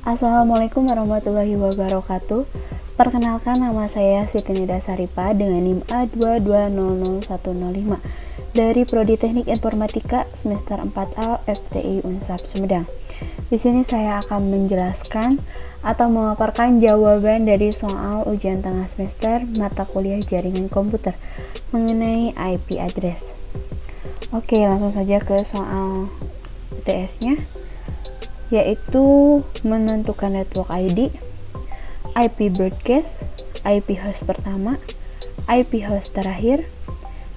Assalamualaikum warahmatullahi wabarakatuh. Perkenalkan, nama saya Siti Nida Saripa dengan NIM A2200105 dari Prodi Teknik Informatika semester 4A FTI Unsab Sumedang. Di sini saya akan menjelaskan atau memaparkan jawaban dari soal ujian tengah semester mata kuliah jaringan komputer mengenai IP address. Oke, langsung saja ke soal UTS-nya, yaitu menentukan network ID, IP broadcast, IP host pertama, IP host terakhir,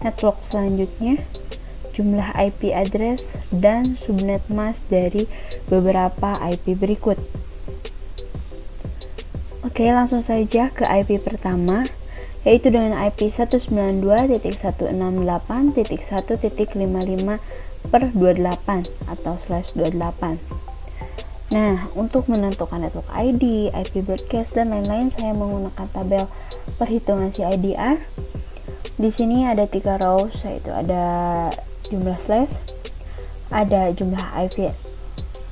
network selanjutnya, jumlah IP address, dan subnet mask dari beberapa IP berikut. Oke, langsung saja ke IP pertama, yaitu dengan IP 192.168.1.55/28 atau /28. Nah, untuk menentukan network ID, IP broadcast, dan lain-lain, saya menggunakan tabel perhitungan CIDR. Di sini ada 3 rows, yaitu ada jumlah slash, ada jumlah IP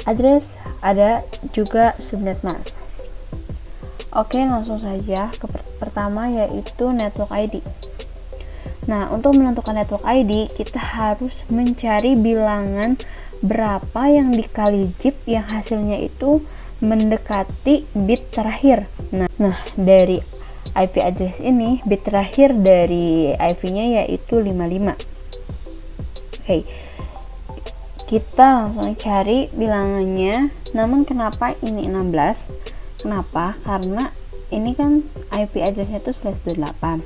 address, ada juga subnet mask. Oke, langsung saja ke pertama, yaitu network ID. Nah, untuk menentukan network ID, kita harus mencari bilangan berapa yang dikali JIP yang hasilnya itu mendekati bit terakhir. Nah, dari IP address ini, bit terakhir dari IP-nya yaitu 55. Oke, kita langsung cari bilangannya. Namun kenapa ini 16? Kenapa? Karena ini kan IP address-nya itu /28.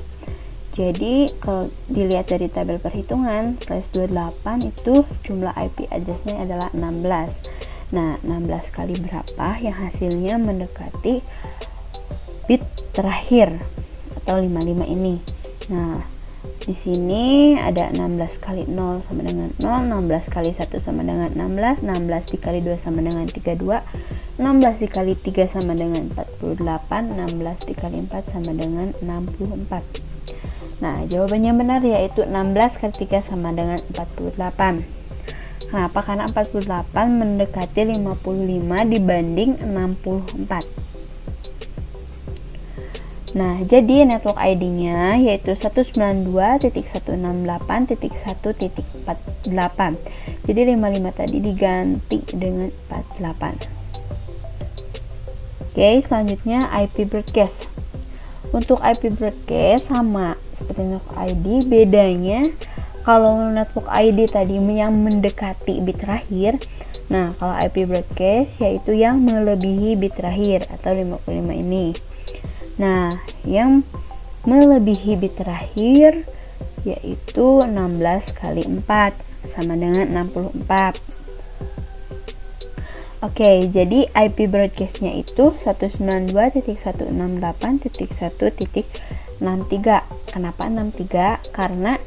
Jadi kalau dilihat dari tabel perhitungan, /28 itu jumlah IP address-nya adalah 16. Nah, 16 kali berapa yang hasilnya mendekati bit terakhir atau 55 ini. Nah, di sini ada 16 kali 0 sama dengan 0, 16 kali 1 sama dengan 16, 16 dikali 2 sama dengan 32, 16 dikali 3 sama dengan 48, 16 dikali 4 sama dengan 64. Nah, jawabannya benar, yaitu 16 kali 3 sama dengan 48. Kenapa? Karena 48 mendekati 55 dibanding 64. Nah, jadi network ID-nya yaitu 192.168.1.48. Jadi 55 tadi diganti dengan 48. Oke, selanjutnya IP broadcast. Untuk IP broadcast sama seperti network ID, bedanya kalau network ID tadi yang mendekati bit terakhir. Nah, kalau IP broadcast yaitu yang melebihi bit terakhir atau 55 ini. Nah, yang melebihi bit terakhir yaitu 16 kali 4 sama dengan 64. Oke, jadi IP broadcast-nya itu 192.168.1.63. Kenapa 63? Karena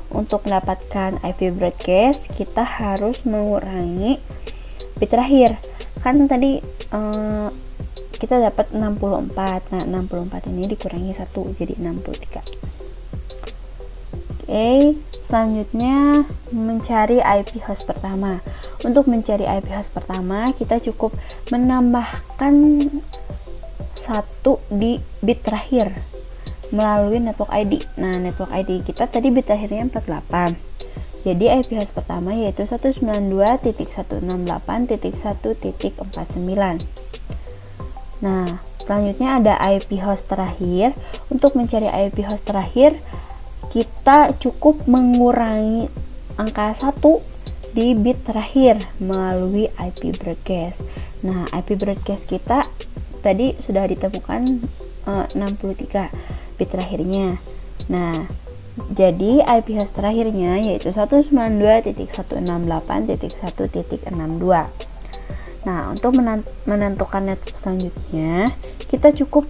untuk mendapatkan IP broadcast kita harus mengurangi bit terakhir. Kan tadi kita dapat 64. Nah, 64 ini dikurangi 1 jadi 63. Oke, selanjutnya mencari IP host pertama. Untuk mencari IP host pertama, kita cukup menambahkan 1 di bit terakhir melalui network ID. Nah, network ID kita tadi bit terakhirnya 48. Jadi IP host pertama yaitu 192.168.1.49. Nah, selanjutnya ada IP host terakhir. Untuk mencari IP host terakhir, kita cukup mengurangi angka 1 di bit terakhir melalui IP broadcast. Nah, IP broadcast kita tadi sudah ditemukan 63 bit terakhirnya. Nah, jadi IP host terakhirnya yaitu 192.168.1.62. Nah, untuk menentukan network selanjutnya, kita cukup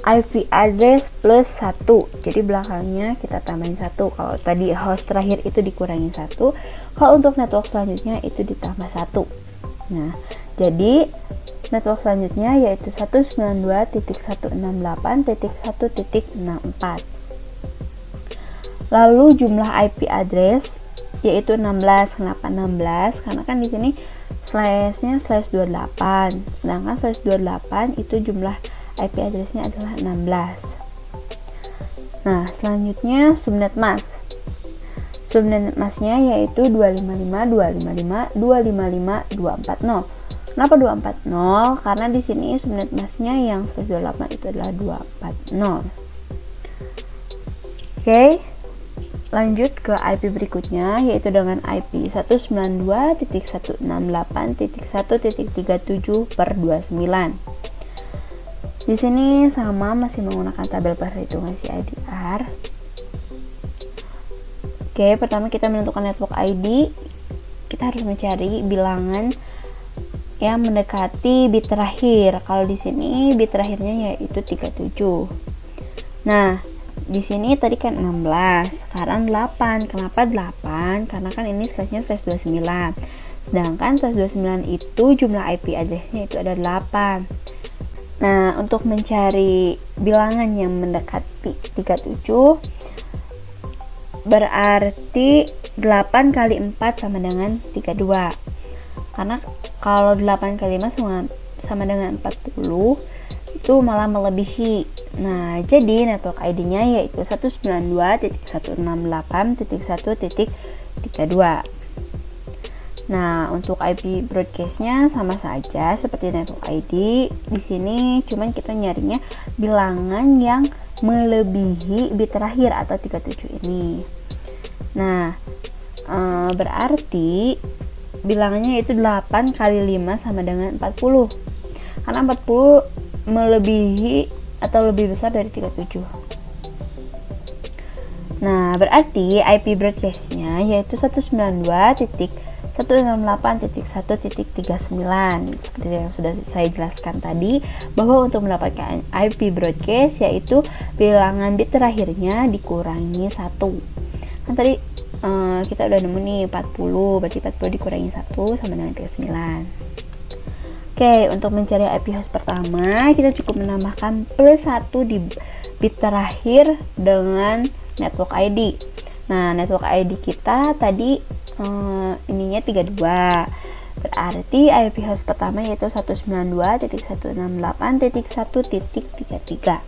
IP address plus 1. Jadi belakangnya kita tambahin 1. Kalau tadi host terakhir itu dikurangi 1, kalau untuk network selanjutnya itu ditambah 1. Nah, jadi network selanjutnya yaitu 192.168.1.64. Lalu jumlah IP address yaitu 16. Kenapa 16? Karena kan di sini slashnya slash 28, sedangkan slash 28 itu jumlah IP addressnya adalah 16. Nah, selanjutnya subnet mask. Subnet masknya yaitu 255.255.255.240. Kenapa 240? Karena di sini subnet masknya yang slash 28 itu adalah 240. Oke, lanjut ke IP berikutnya, yaitu dengan IP 192.168.1.37/29. Di sini sama, masih menggunakan tabel perhitungan CIDR. Oke, pertama kita menentukan network ID. Kita harus mencari bilangan yang mendekati bit terakhir. Kalau di sini bit terakhirnya yaitu 37. Nah, di sini tadi kan 16, sekarang 8. Kenapa 8? Karena kan ini slashnya slash 29. Sedangkan slash 29 itu jumlah IP addressnya itu ada 8. Nah, untuk mencari bilangan yang mendekati 37, berarti 8 kali 4 sama dengan 32. Karena kalau 8 kali 5 sama dengan 40, itu malah melebihi. Nah, jadi network ID-nya yaitu 192.168.1.32. Nah, untuk IP broadcast-nya sama saja seperti network ID. Di sini cuman kita nyarinya bilangan yang melebihi bit terakhir atau 37 ini. Nah, berarti bilangannya itu 8 kali 5 sama dengan 40. Karena 40 melebihi atau lebih besar dari 37. Nah, berarti IP broadcast-nya yaitu 192.168.1.39. Seperti yang sudah saya jelaskan tadi, bahwa untuk mendapatkan IP broadcast yaitu bilangan bit terakhirnya dikurangi 1. Kan tadi kita udah nemu nih 40, berarti 40 dikurangi 1 sama dengan 39. Oke, untuk mencari IP host pertama, kita cukup menambahkan plus 1 di bit terakhir dengan network ID. Nah, network ID kita tadi ininya 32. Berarti IP host pertama yaitu 192.168.1.33.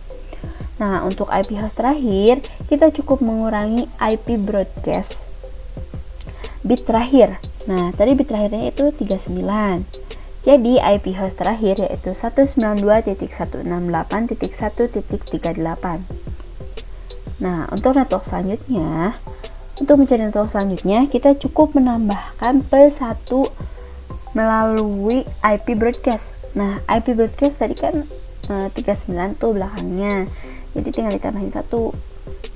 Nah, untuk IP host terakhir, kita cukup mengurangi IP broadcast bit terakhir. Nah, tadi bit terakhirnya itu 39. Jadi IP host terakhir yaitu 192.168.1.38. Nah, untuk network selanjutnya, untuk mencari network selanjutnya, kita cukup menambahkan plus 1 melalui IP broadcast. Nah, IP broadcast tadi kan 39 tuh belakangnya, jadi tinggal ditambahin 1.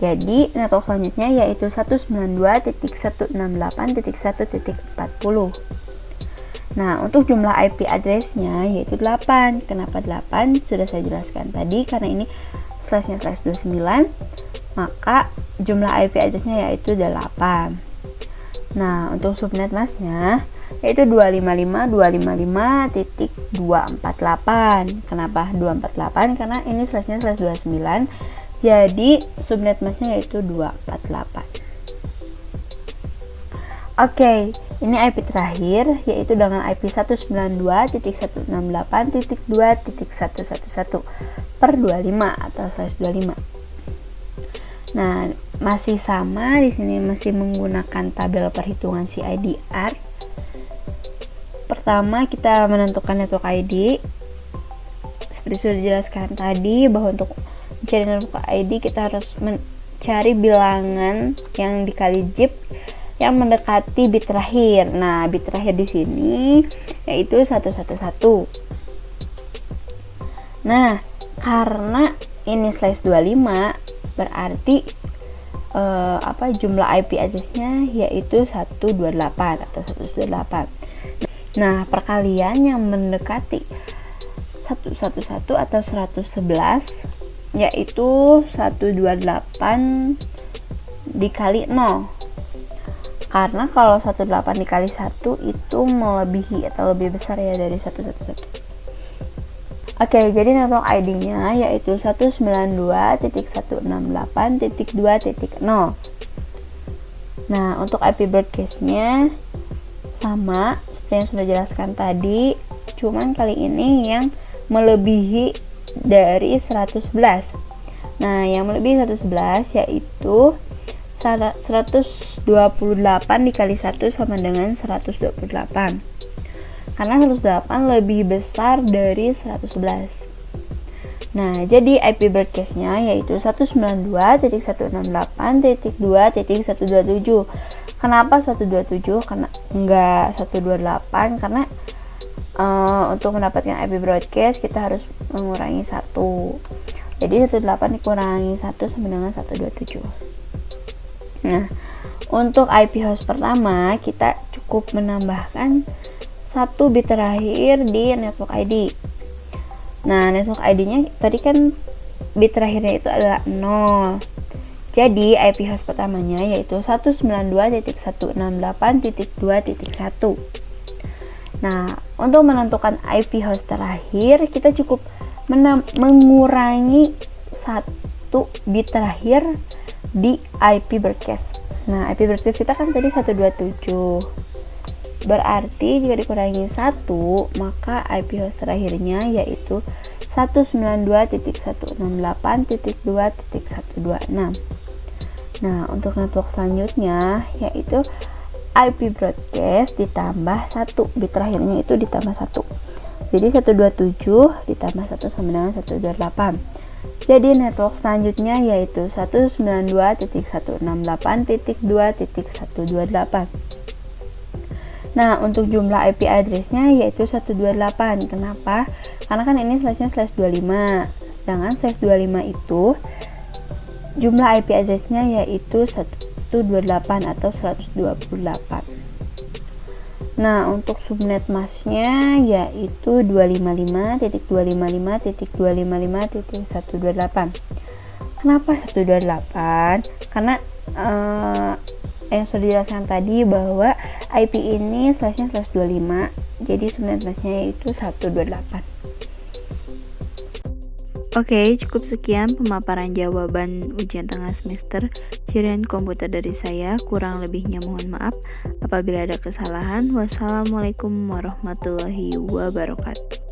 Jadi network selanjutnya yaitu 192.168.1.40. Nah, untuk jumlah IP addressnya yaitu 8. Kenapa 8? Sudah saya jelaskan tadi, karena ini slashnya slash 29, maka jumlah IP addressnya yaitu 8. Nah, untuk subnet masknya yaitu 255.255.248. Kenapa 248? Karena ini slashnya slash 29, jadi subnet masknya yaitu 248. Oke, ini IP terakhir yaitu dengan IP 192.168.2.111/25 atau slash 25. Nah, masih sama, di sini masih menggunakan tabel perhitungan CIDR. Pertama, kita menentukan network ID. Seperti sudah dijelaskan tadi, bahwa untuk mencari network ID kita harus mencari bilangan yang dikali JIP yang mendekati bit terakhir. Nah, bit terakhir di sini yaitu 111. Nah, karena ini slash 25, berarti jumlah IP addressnya yaitu 128 atau 128. Nah, perkalian yang mendekati 111 atau 111 yaitu 128 dikali 0. Karena kalau 18 dikali 1 itu melebihi atau lebih besar ya dari 111. Oke, jadi network ID-nya yaitu 192.168.2.0. Nah, untuk IP broadcast-nya sama seperti yang sudah jelaskan tadi, cuman kali ini yang melebihi dari 111. Nah, yang melebihi 111 yaitu 128 dikali 1 sama dengan 128. Karena 108 lebih besar dari 111. Nah, jadi IP broadcast-nya yaitu 192.168.2.127. Kenapa 127? Karena enggak 128, karena untuk mendapatkan IP broadcast kita harus mengurangi 1. Jadi 108 dikurangi 1 sama dengan 127. Nah, untuk IP host pertama kita cukup menambahkan 1 bit terakhir di network ID. Nah, network ID-nya tadi kan bit terakhirnya itu adalah 0. Jadi IP host pertamanya yaitu 192.168.2.1. Nah, untuk menentukan IP host terakhir kita cukup mengurangi 1 bit terakhir di IP broadcast. Nah, IP broadcast kita kan tadi 127. Berarti jika dikurangi 1, maka IP host terakhirnya yaitu 192.168.2.126. Nah, untuk network selanjutnya yaitu IP broadcast ditambah 1, bit terakhirnya itu ditambah 1. Jadi 127 ditambah 1 sama dengan 128. Jadi network selanjutnya yaitu 192.168.2.128. Nah, untuk jumlah IP address-nya yaitu 128. Kenapa? Karena kan ini slash-nya /25. Sedangkan /25 itu jumlah IP address-nya yaitu 128 atau 128. Nah, untuk subnet mask-nya yaitu 255.255.255.128. Kenapa 128? Karena yang sudah dijelaskan tadi bahwa IP ini slash-nya /25, jadi subnet mask-nya yaitu 128. Oke, cukup sekian pemaparan jawaban ujian tengah semester Cirian Komputer dari saya. Kurang lebihnya mohon maaf apabila ada kesalahan. Wassalamualaikum warahmatullahi wabarakatuh.